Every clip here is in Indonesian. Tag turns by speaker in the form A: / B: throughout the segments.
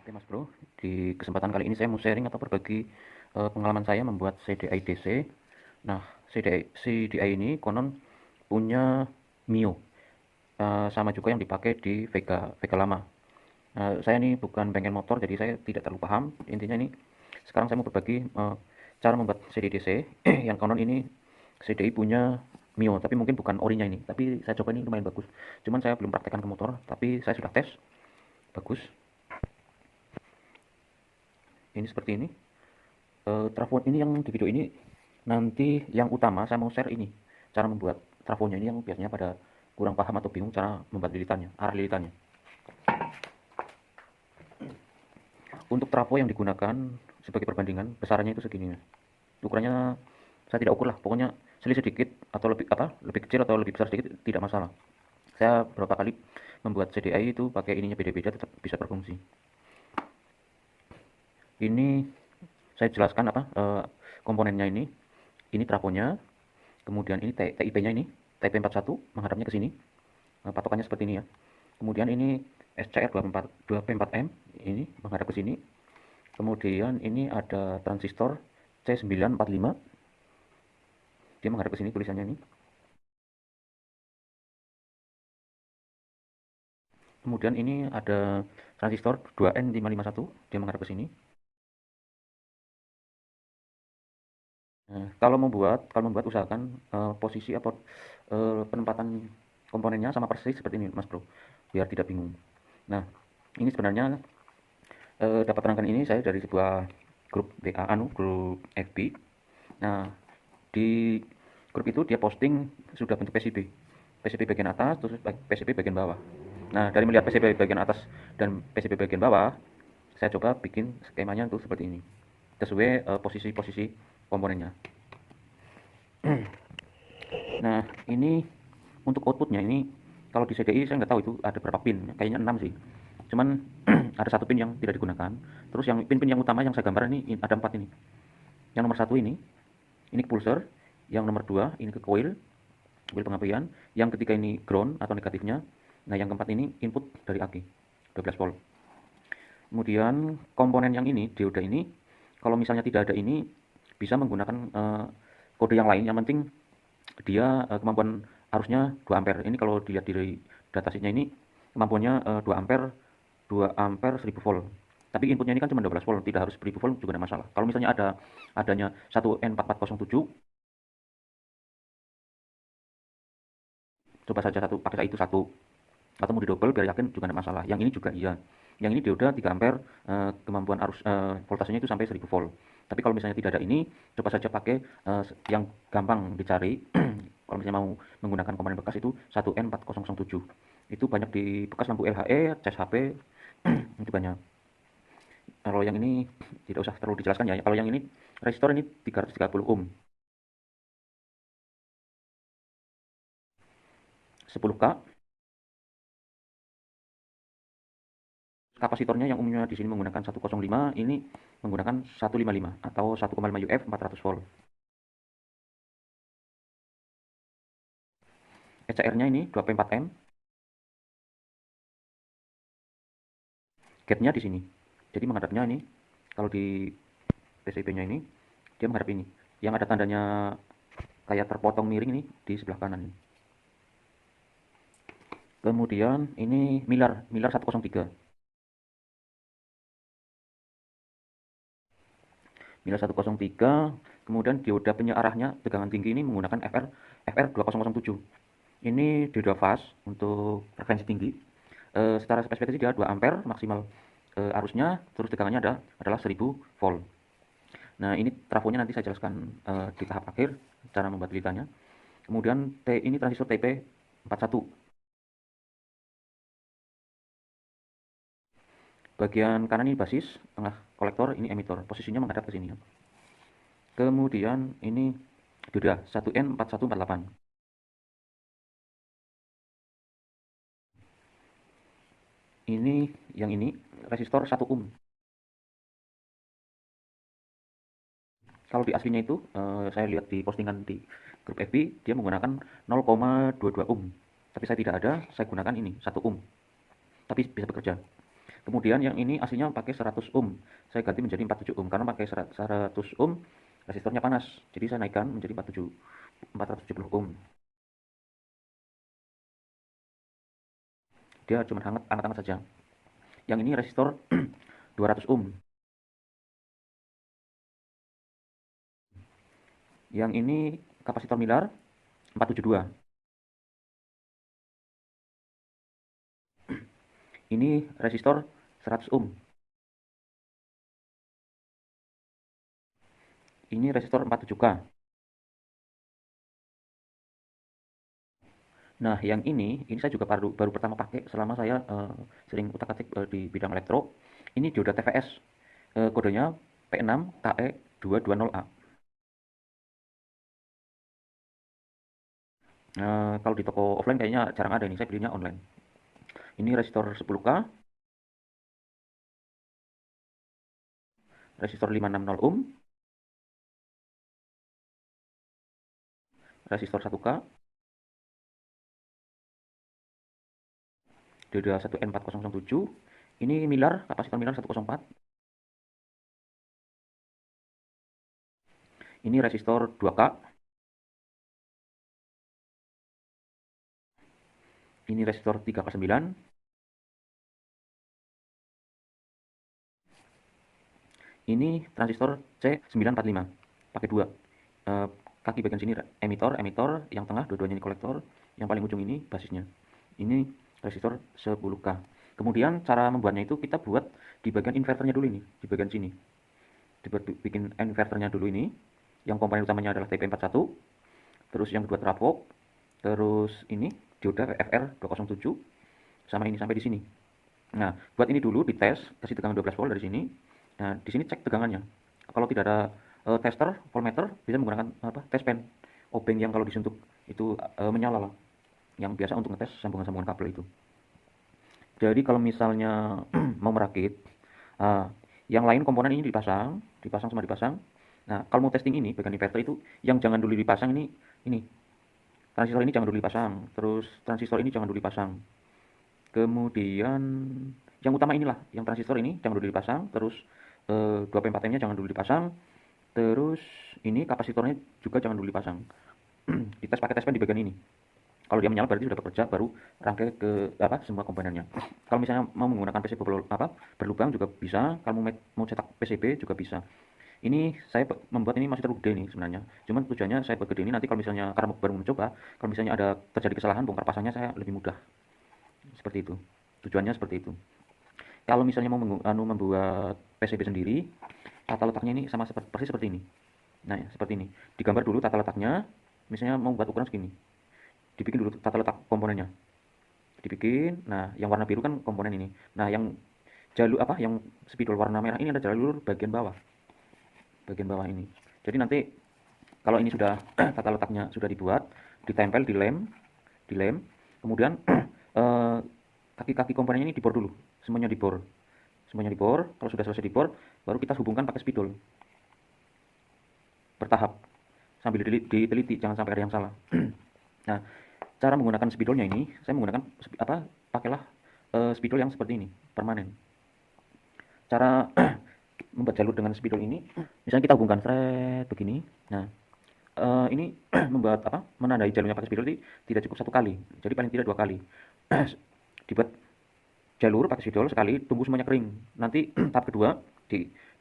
A: Oke Mas Bro, di kesempatan kali ini saya mau sharing atau berbagi pengalaman saya membuat CDI DC. Nah, CDI ini konon punya Mio, sama juga yang dipakai di Vega lama. Saya ini bukan bengkel motor, jadi saya tidak terlalu paham. Intinya ini, sekarang saya mau berbagi cara membuat CDI DC yang konon ini CDI punya Mio, tapi mungkin bukan orinya ini. Tapi saya coba ini lumayan bagus. Cuman saya belum praktekkan ke motor, tapi saya sudah tes, bagus. Ini seperti ini. Trafo ini yang di video ini nanti yang utama saya mau share ini cara membuat trafonya ini yang biasanya pada kurang paham atau bingung cara membuat lilitannya, arah lilitannya. Untuk trafo yang digunakan sebagai perbandingan besarannya itu segini. Ukurannya saya tidak ukur lah, pokoknya selisih sedikit atau lebih kecil atau lebih besar sedikit tidak masalah. Saya beberapa kali membuat CDI itu pakai ininya beda-beda tetap bisa berfungsi. Ini saya jelaskan komponennya ini. Ini trafonya, kemudian ini TIP-nya ini, TIP41 menghadapnya ke sini. Patokannya seperti ini ya. Kemudian ini SCR 24M ini menghadap ke sini. Kemudian ini ada transistor C945. Dia menghadap ke sini tulisannya ini. Kemudian ini ada transistor 2N551, dia menghadap ke sini. Nah, kalau membuat usahakan posisi atau penempatan komponennya sama persis seperti ini Mas Bro, biar tidak bingung. Nah, ini sebenarnya dapat terangkan ini saya dari sebuah grup WA grup FB. Nah, di grup itu dia posting sudah bentuk PCB bagian atas terus PCB bagian bawah. Nah, dari melihat PCB bagian atas dan PCB bagian bawah, saya coba bikin skemanya untuk seperti ini sesuai posisi-posisi komponennya. Nah, ini untuk outputnya ini kalau di CDI saya nggak tahu itu ada berapa pin, kayaknya 6 sih. Cuman ada satu pin yang tidak digunakan. Terus yang pin-pin yang utama yang saya gambar ini ada 4 ini. Yang nomor 1 ini ke pulser. Yang nomor 2 ini ke coil pengapian. Yang ketiga ini ground atau negatifnya. Nah, yang keempat ini input dari aki 12 volt. Kemudian komponen yang ini, dioda ini, kalau misalnya tidak ada ini bisa menggunakan kode yang lain. Yang penting dia kemampuan arusnya 2 ampere. Ini kalau dilihat dari datasheetnya ini kemampuannya 2 ampere 1000 volt. Tapi inputnya ini kan cuma 12 volt, tidak harus 1000 volt juga tidak masalah. Kalau misalnya adanya 1N4407, coba saja pakai itu satu atau mau didouble biar yakin juga tidak masalah. Yang ini juga iya. Yang ini dioda 3 ampere, kemampuan arus voltasenya itu sampai 1000 volt. Tapi kalau misalnya tidak ada ini, coba saja pakai yang gampang dicari. Kalau misalnya mau menggunakan komponen bekas itu 1N4007. Itu banyak di bekas lampu LHE, cas HP, itu banyak. Kalau yang ini tidak usah terlalu dijelaskan ya. Kalau yang ini resistor ini 330 ohm. 10K. Kapasitornya yang umumnya di sini menggunakan 105, ini menggunakan 155 atau 1,5 UF 400 volt. ECR-nya ini 24M. Gate-nya di sini. Jadi menghadapnya ini kalau di PCB-nya ini dia menghadap ini. Yang ada tandanya kayak terpotong miring ini di sebelah kanan ini. Kemudian ini milar 103. Milar 103, kemudian dioda penyearahnya tegangan tinggi ini menggunakan FR 2007. Ini dioda fast untuk frekuensi tinggi. Secara spesifikasi dia 2 ampere maksimal arusnya, terus tegangannya adalah 1000 volt. Nah, ini trafonya nanti saya jelaskan di tahap akhir cara membuat lilitannya. Kemudian ini transistor TP41. Bagian kanan ini basis, tengah kolektor, ini emitor. Posisinya menghadap ke sini ya. Kemudian ini dioda 1N4148. Ini yang ini resistor 1 ohm. Kalau di aslinya itu saya lihat di postingan di grup FB dia menggunakan 0,22 ohm. Tapi saya tidak ada, saya gunakan ini 1 ohm. Tapi bisa bekerja. Kemudian yang ini aslinya pakai 100 ohm, saya ganti menjadi 47 ohm karena pakai 100 ohm resistornya panas, jadi saya naikkan menjadi 470 ohm. Dia cuma hangat-hangat saja. Yang ini resistor 200 ohm. Yang ini kapasitor Miller 472. Ini resistor 100 ohm. Ini resistor 47K. Nah, yang ini saya juga baru pertama pakai selama saya sering utak-atik di bidang elektro. Ini dioda TVS. Kodenya P6KE220A. Kalau di toko offline kayaknya jarang ada ini, saya belinya online. Ini resistor 10K, resistor 560 ohm, resistor 1K, dioda 1N4007. Ini kapasitor Miller 104. Ini resistor 2K. Ini resistor 3K9. Ini transistor C945. Pakai dua. Eh, Kaki bagian sini emitor, yang tengah dua-duanya ini kolektor, yang paling ujung ini basisnya. Ini resistor 10K. Kemudian cara membuatnya itu kita buat di bagian inverternya dulu ini, di bagian sini. Bikin inverternya dulu ini, yang komponen utamanya adalah TP41, terus yang kedua trafo, terus ini dioda FR207, sama ini sampai di sini. Nah, buat ini dulu dites, kasih tegangan 12 volt dari sini. Nah, di sini cek tegangannya. Kalau tidak ada tester, voltmeter, bisa menggunakan test pen, obeng yang kalau disentuh itu menyala lah. Yang biasa untuk ngetes sambungan-sambungan kabel itu. Jadi kalau misalnya mau merakit, uh, yang lain komponen ini dipasang sama dipasang. Nah, kalau mau testing ini bagian inverter itu yang jangan dulu dipasang ini transistor ini jangan dulu dipasang, terus transistor ini jangan dulu dipasang. Kemudian yang utama inilah, yang transistor ini jangan dulu dipasang, terus 2P4M-nya jangan dulu dipasang, terus ini kapasitornya juga jangan dulu dipasang. Dites pakai test pen di bagian ini. Kalau dia menyala berarti sudah bekerja, baru rangkai ke semua komponennya. Kalau misalnya mau menggunakan PCB berlubang juga bisa, kalau mau cetak PCB juga bisa. Ini saya membuat ini masih terlalu gede nih sebenarnya. Cuman tujuannya saya buat gede ini nanti kalau misalnya karena baru mencoba, kalau misalnya ada terjadi kesalahan bongkar pasangnya saya lebih mudah. Seperti itu. Tujuannya seperti itu. Kalau misalnya mau membuat PCB sendiri, tata letaknya ini sama persis seperti ini. Nah, ya, seperti ini. Digambar dulu tata letaknya. Misalnya mau buat ukuran segini. Dibikin dulu tata letak komponennya. Dibikin. Nah, yang warna biru kan komponen ini. Nah, yang jalur yang spidol warna merah ini ada jalur bagian bawah. Bagian bawah ini. Jadi nanti kalau ini sudah tata letaknya sudah dibuat, ditempel, dilem, kemudian kaki-kaki komponennya ini dibor dulu, semuanya dibor. Kalau sudah selesai dibor, baru kita hubungkan pakai spidol. Bertahap, sambil diteliti, jangan sampai ada yang salah. Nah, cara menggunakan spidolnya ini, saya menggunakan pakailah spidol yang seperti ini, permanen. Cara membuat jalur dengan spidol ini, misalnya kita hubungkan thread begini. Nah, ini membuat menandai jalurnya pakai spidol tidak cukup satu kali, jadi paling tidak 2 kali. Dibuat jalur pakai spidol sekali, tunggu semuanya kering. Nanti tahap kedua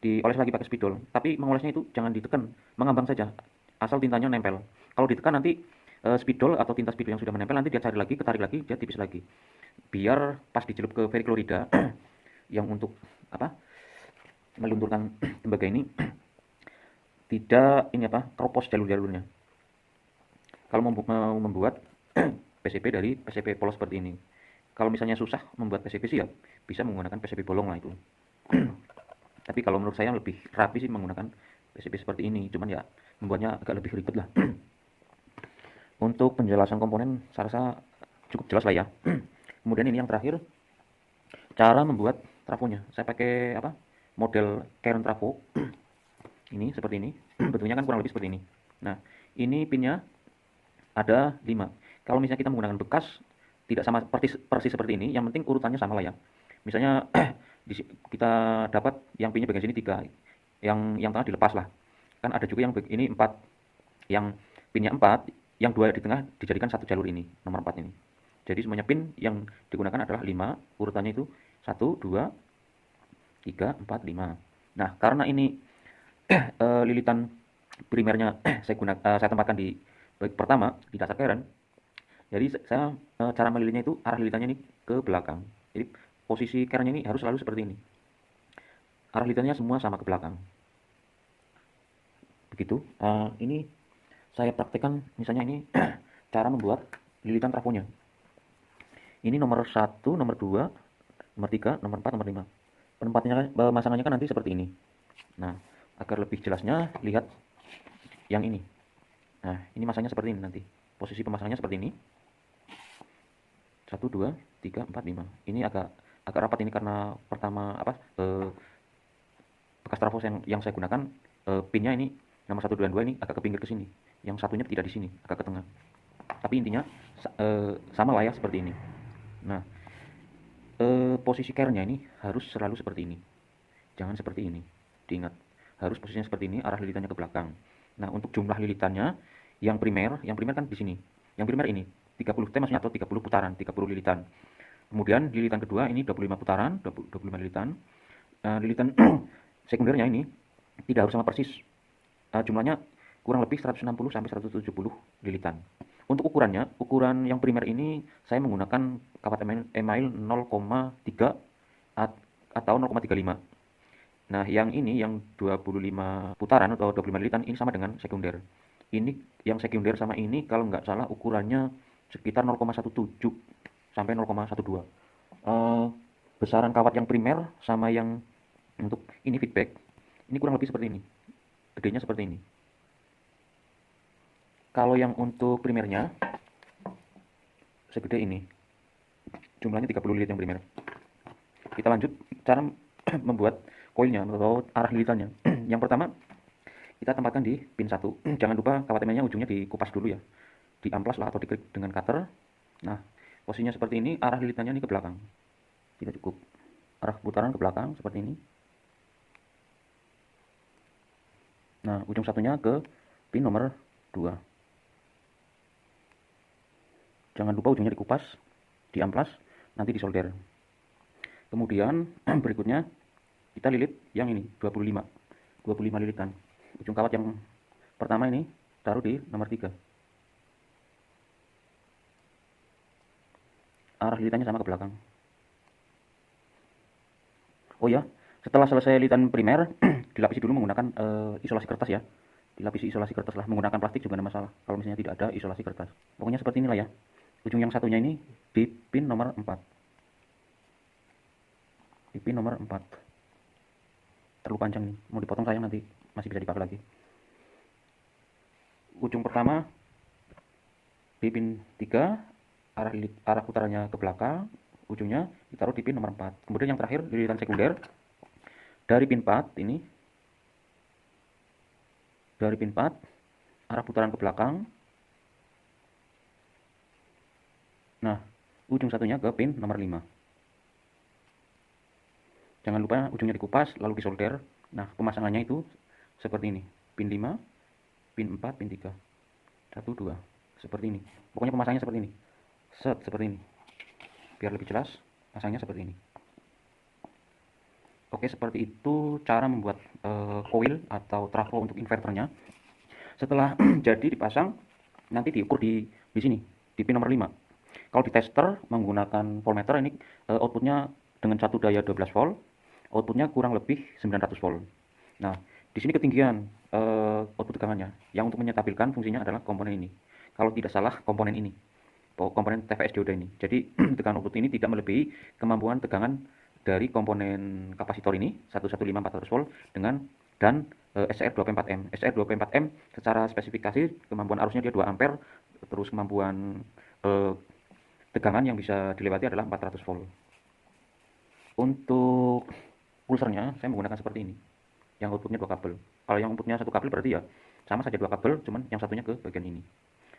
A: dioles lagi pakai spidol. Tapi mengolesnya itu jangan ditekan, mengambang saja, asal tintanya nempel. Kalau ditekan nanti spidol atau tinta spidol yang sudah menempel nanti dia cari lagi, ketarik lagi, dia tipis lagi. Biar pas dicelup ke veriklorida yang untuk melunturkan tembaga ini tidak keropos jalur-jalurnya. Kalau mau membuat PCB dari PCB polos seperti ini. Kalau misalnya susah membuat PCB sih ya bisa menggunakan PCB bolong lah itu. Tapi kalau menurut saya lebih rapi sih menggunakan PCB seperti ini. Cuman ya membuatnya agak lebih ribet lah. Untuk penjelasan komponen saya rasa cukup jelas lah ya. Kemudian ini yang terakhir, cara membuat trafonya. Saya pakai model Caron trafo. Ini seperti ini. Bentuknya kan kurang lebih seperti ini. Nah, ini pinnya ada 5. Kalau misalnya kita menggunakan bekas, tidak sama persis seperti ini, yang penting urutannya sama lah ya. Misalnya kita dapat yang pinnya bagian sini 3, yang tengah dilepas lah. Kan ada juga yang ini 4, yang pinnya 4, yang 2 di tengah dijadikan satu jalur ini, nomor 4 ini. Jadi semuanya pin yang digunakan adalah 5, urutannya itu 1, 2, 3, 4, 5. Nah, karena ini lilitan primernya saya tempatkan di pertama di dasar keren. Jadi saya cara melilitnya itu arah lilitannya ini ke belakang. Jadi posisi kerennya ini harus selalu seperti ini. Arah lilitannya semua sama ke belakang. Begitu. Ini saya praktekkan misalnya ini cara membuat lilitan trafonya. Ini nomor 1, nomor 2, nomor 3, nomor 4, nomor 5. Pemasangannya kan nanti seperti ini. Nah, agar lebih jelasnya lihat yang ini. Nah, ini masangnya seperti ini nanti. Posisi pemasangannya seperti ini. 1, 2, 3, 4, 5. Ini agak rapat ini karena pertama bekas trafo yang saya gunakan pinnya ini nomor 1 dan 2 ini agak ke pinggir ke sini. Yang satunya tidak di sini, agak ke tengah. Tapi intinya sama lah ya seperti ini. Nah, posisi care-nya ini harus selalu seperti ini. Jangan seperti ini. Diingat, harus posisinya seperti ini, arah lilitannya ke belakang. Nah, untuk jumlah lilitannya yang primer kan di sini. Yang primer ini 30 T maksudnya, atau 30 putaran, 30 lilitan. Kemudian lilitan kedua ini 25 putaran, 25 lilitan. Lilitan sekundernya ini tidak harus sama persis. Jumlahnya kurang lebih 160 sampai 170 lilitan. Untuk ukurannya, ukuran yang primer ini saya menggunakan kawat email 0,3 atau 0,35. Nah, yang ini yang 25 putaran atau 25 lilitan ini sama dengan sekunder. Ini yang sekunder sama ini kalau nggak salah ukurannya sekitar 0,17 sampai 0,12. Besaran kawat yang primer sama yang untuk ini feedback ini kurang lebih seperti ini. Gedenya seperti ini. Kalau yang untuk primernya segede ini. Jumlahnya 30 lilit yang primer. Kita lanjut cara membuat koilnya atau arah lilitannya. Yang pertama, kita tempatkan di pin 1. Jangan lupa kawat emailnya ujungnya dikupas dulu ya. Diamplas lah atau diklik dengan cutter. Nah, posisinya seperti ini, arah lilitannya ini ke belakang. Tidak cukup. Arah putaran ke belakang seperti ini. Nah, ujung satunya ke pin nomor 2. Jangan lupa ujungnya dikupas, diamplas, nanti disolder. Kemudian berikutnya kita lilit yang ini 25 lilitan. Ujung kawat yang pertama ini taruh di nomor 3. Arah lilitannya sama ke belakang. Oh ya, setelah selesai lilitan primer dilapisi dulu menggunakan isolasi kertas ya. Dilapisi isolasi kertas lah, menggunakan plastik juga ada masalah kalau misalnya tidak ada isolasi kertas. Pokoknya seperti inilah ya. Ujung yang satunya ini di pin nomor 4. Di pin nomor 4. Terlalu panjang nih, mau dipotong sayang, nanti masih bisa dipakai lagi. Ujung pertama di pin 3, arah putarannya ke belakang, ujungnya ditaruh di pin nomor 4. Kemudian yang terakhir lilitan sekunder dari pin 4 ini, dari pin 4 arah putaran ke belakang. Nah, ujung satunya ke pin nomor 5. Jangan lupa ujungnya dikupas lalu disolder. Nah, pemasangannya itu seperti ini. Pin 5, pin 4, pin 3. 1, 2. Seperti ini. Pokoknya pemasangannya seperti ini. Set, seperti ini. Biar lebih jelas, pasangnya seperti ini. Oke, seperti itu cara membuat coil atau trafo untuk inverternya. Setelah jadi dipasang, nanti diukur di sini, di pin nomor 5. Kalau di tester menggunakan voltmeter ini outputnya dengan satu daya 12 volt, outputnya kurang lebih 900 volt. Nah, di sini ketinggian output tegangannya. Yang untuk menyetabilkan fungsinya adalah komponen ini. Kalau tidak salah komponen ini, komponen TVS dioda ini. Jadi tegangan output ini tidak melebihi kemampuan tegangan dari komponen kapasitor ini 115 400 volt dan SR24M. SR24M secara spesifikasi kemampuan arusnya dia 2 ampere, terus kemampuan tegangan yang bisa dilewati adalah 400 volt. Untuk pulsernya saya menggunakan seperti ini. Yang outputnya 2 kabel. Kalau yang outputnya 1 kabel berarti ya sama saja 2 kabel, cuman yang satunya ke bagian ini.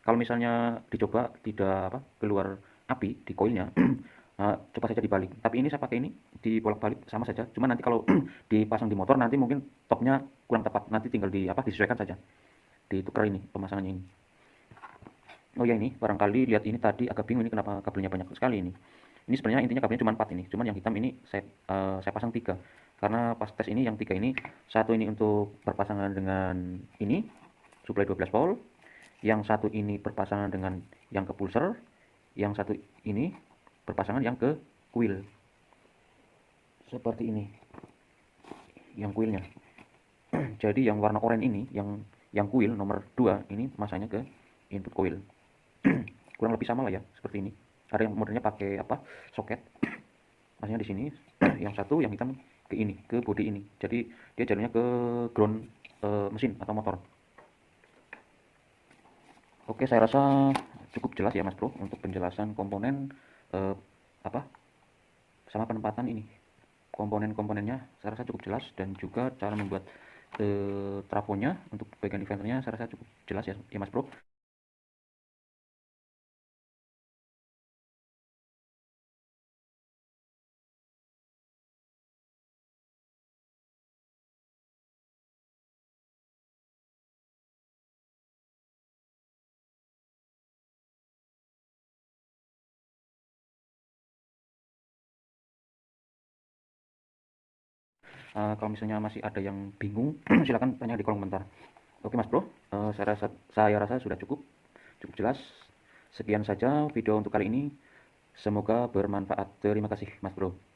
A: Kalau misalnya dicoba tidak keluar api di koilnya, coba saja dibalik. Tapi ini saya pakai ini dibolak-balik sama saja. Cuma nanti kalau dipasang di motor nanti mungkin topnya kurang tepat. Nanti tinggal disesuaikan saja. Ditukar ini pemasangannya ini. Oh ya, ini barangkali lihat ini tadi agak bingung ini kenapa kabelnya banyak sekali ini. Ini sebenarnya intinya kabelnya cuma 4 ini. Cuman yang hitam ini saya pasang 3. Karena pas tes ini yang 3 ini, satu ini untuk berpasangan dengan ini suplai 12 volt, yang satu ini berpasangan dengan yang ke pulser, yang satu ini berpasangan yang ke kuil. Seperti ini. Yang kuilnya. Jadi yang warna oranye ini, yang kuil nomor 2 ini masanya ke input coil. Kurang lebih sama lah ya, seperti ini. Ada yang modelnya pakai apa? Soket. Masanya di sini. Yang satu yang hitam ke ini, ke bodi ini. Jadi dia jalurnya ke ground mesin atau motor. Oke, saya rasa cukup jelas ya Mas Bro untuk penjelasan komponen eh, apa sama penempatan ini. Komponen-komponennya saya rasa cukup jelas dan juga cara membuat trafonya untuk bagian inverternya saya rasa cukup jelas ya Mas Bro. Kalau misalnya masih ada yang bingung silakan tanya di kolom komentar. Oke Mas Bro, saya rasa sudah cukup jelas. Sekian saja video untuk kali ini. Semoga bermanfaat. Terima kasih Mas Bro.